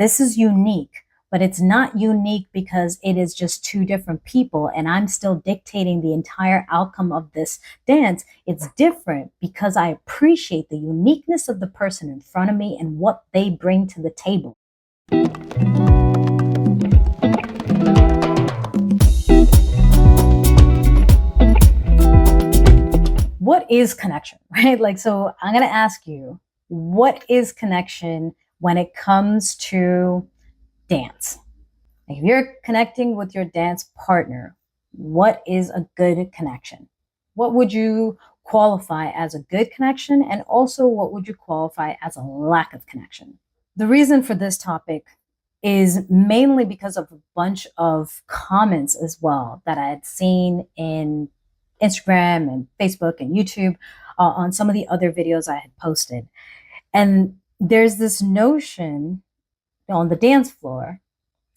This is unique, but it's not unique because it is just two different people and I'm still dictating the entire outcome of this dance. It's different because I appreciate the uniqueness of the person in front of me and what they bring to the table. What is connection, right? Like, so I'm going to ask you, what is connection when it comes to dance? Like, if you're connecting with your dance partner, what is a good connection? What would you qualify as a good connection? And also, what would you qualify as a lack of connection? The reason for this topic is mainly because of a bunch of comments as well that I had seen in Instagram and Facebook and YouTube on some of the other videos I had posted. And there's this notion on the dance floor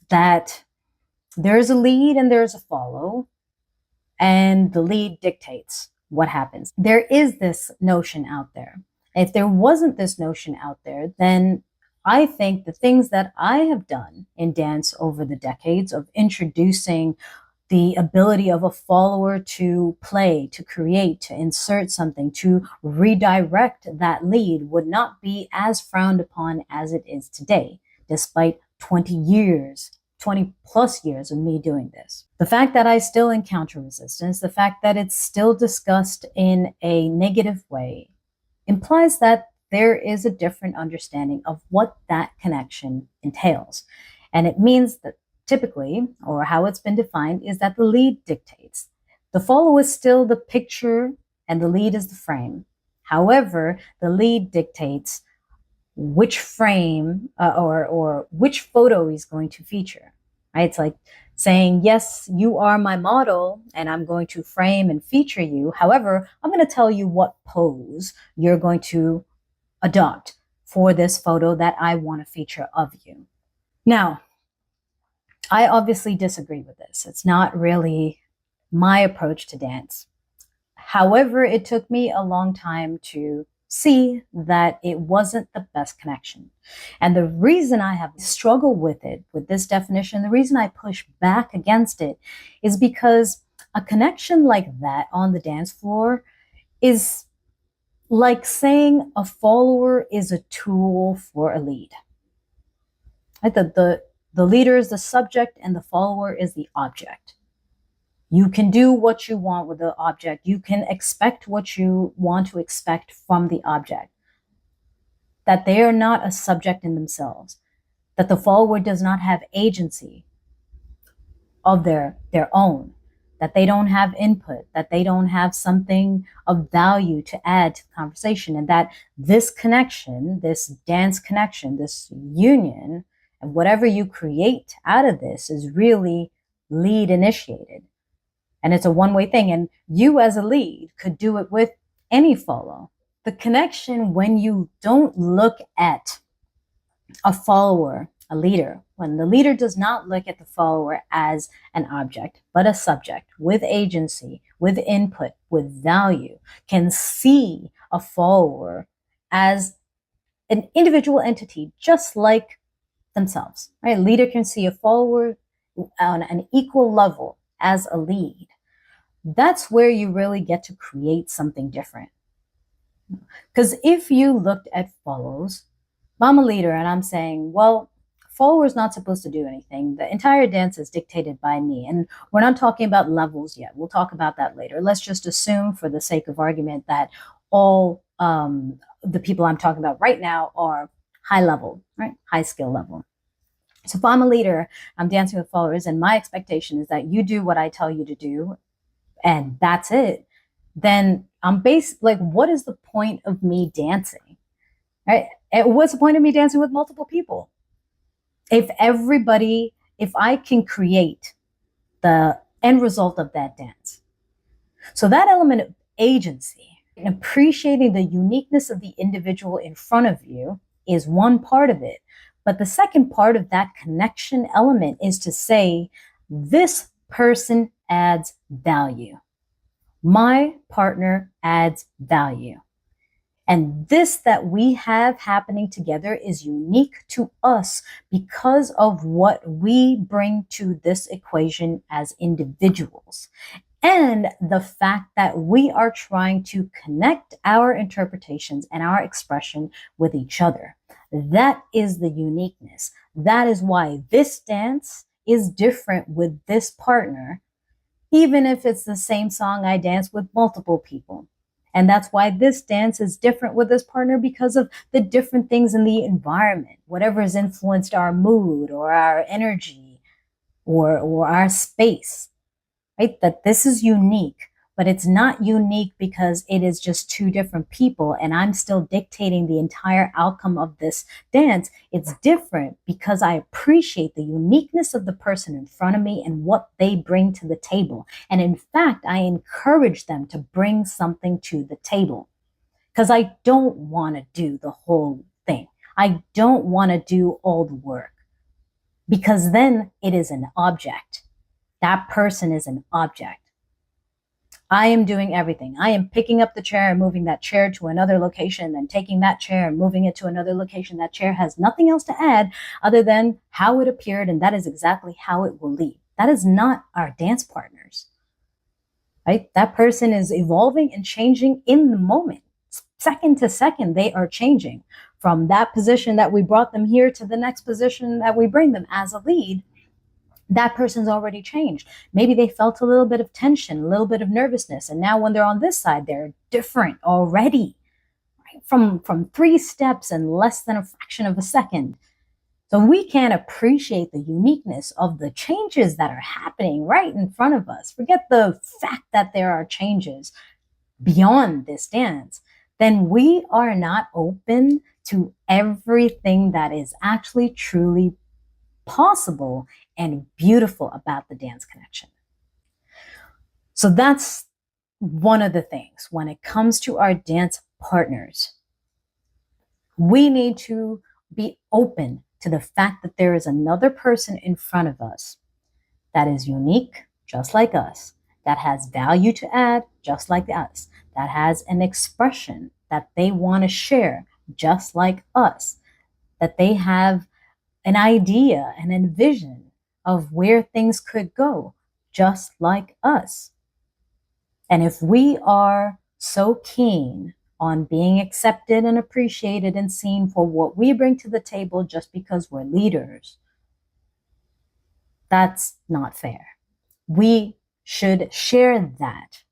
that there's a lead and there's a follow, and the lead dictates what happens. There is this notion out there. If there wasn't this notion out there, then I think the things that I have done in dance over the decades of introducing the ability of a follower to play, to create, to insert something, to redirect that lead would not be as frowned upon as it is today, despite 20 years, 20 plus years of me doing this. The fact that I still encounter resistance, the fact that it's still discussed in a negative way, implies that there is a different understanding of what that connection entails. And it means that typically, or how it's been defined, is that the lead dictates. The follow is still the picture and the lead is the frame. However, the lead dictates which frame or which photo is going to feature, right? It's like saying, yes, you are my model and I'm going to frame and feature you. However, I'm going to tell you what pose you're going to adopt for this photo that I want to feature of you. Now, I obviously disagree with this. It's not really my approach to dance. However, it took me a long time to see that it wasn't the best connection. And the reason I have struggled with it, with this definition, the reason I push back against it is because a connection like that on the dance floor is like saying a follower is a tool for a lead. Right? The leader is the subject and the follower is the object. You can do what you want with the object. You can expect what you want to expect from the object. That they are not a subject in themselves. That the follower does not have agency of their own. That they don't have input. That they don't have something of value to add to the conversation. And that this connection, this dance connection, this union, and whatever you create out of this is really lead initiated. And it's a one-way thing. And you as a lead could do it with any follow. The connection, when you don't look at a follower, a leader, when the leader does not look at the follower as an object, but a subject with agency, with input, with value, can see a follower as an individual entity, just like themselves, right? A leader can see a follower on an equal level as a lead. That's where you really get to create something different. Because if you looked at follows, I'm a leader and I'm saying, well, follower is not supposed to do anything. The entire dance is dictated by me. And we're not talking about levels yet. We'll talk about that later. Let's just assume for the sake of argument that all the people I'm talking about right now are high level, right? High skill level. So if I'm a leader, I'm dancing with followers, and my expectation is that you do what I tell you to do, and that's it. Then I'm like, what is the point of me dancing? Right? What's the point of me dancing with multiple people? If I can create the end result of that dance. So that element of agency and appreciating the uniqueness of the individual in front of you is one part of it. But the second part of that connection element is to say, this person adds value. My partner adds value. And this that we have happening together is unique to us because of what we bring to this equation as individuals. And the fact that we are trying to connect our interpretations and our expression with each other. That is the uniqueness. That is why this dance is different with this partner, even if it's the same song I dance with multiple people. And that's why this dance is different with this partner, because of the different things in the environment, whatever has influenced our mood or our energy or our space, right? That this is unique, but it's not unique because it is just two different people and I'm still dictating the entire outcome of this dance. It's different because I appreciate the uniqueness of the person in front of me and what they bring to the table. And in fact, I encourage them to bring something to the table because I don't want to do the whole thing. I don't want to do all the work because then it is an object. That person is an object. I am doing everything. I am picking up the chair and moving that chair to another location, then taking that chair and moving it to another location. That chair has nothing else to add other than how it appeared, and that is exactly how it will leave. That is not our dance partners, right? That person is evolving and changing in the moment. Second to second, they are changing from that position that we brought them here to the next position that we bring them as a lead. That person's already changed. Maybe they felt a little bit of tension, a little bit of nervousness. And now when they're on this side, they're different already, right? From 3 steps in less than a fraction of a second. So we can't appreciate the uniqueness of the changes that are happening right in front of us. Forget the fact that there are changes beyond this dance. Then we are not open to everything that is actually truly possible and beautiful about the dance connection. So that's one of the things when it comes to our dance partners. We need to be open to the fact that there is another person in front of us that is unique, just like us, that has value to add, just like us, that has an expression that they want to share, just like us, that they have an idea and a vision of where things could go, just like us. And if we are so keen on being accepted and appreciated and seen for what we bring to the table just because we're leaders, that's not fair. We should share that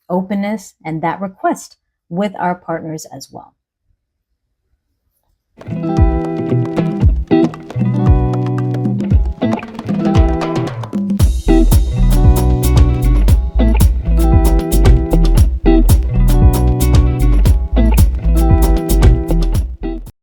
openness and that request with our partners as well.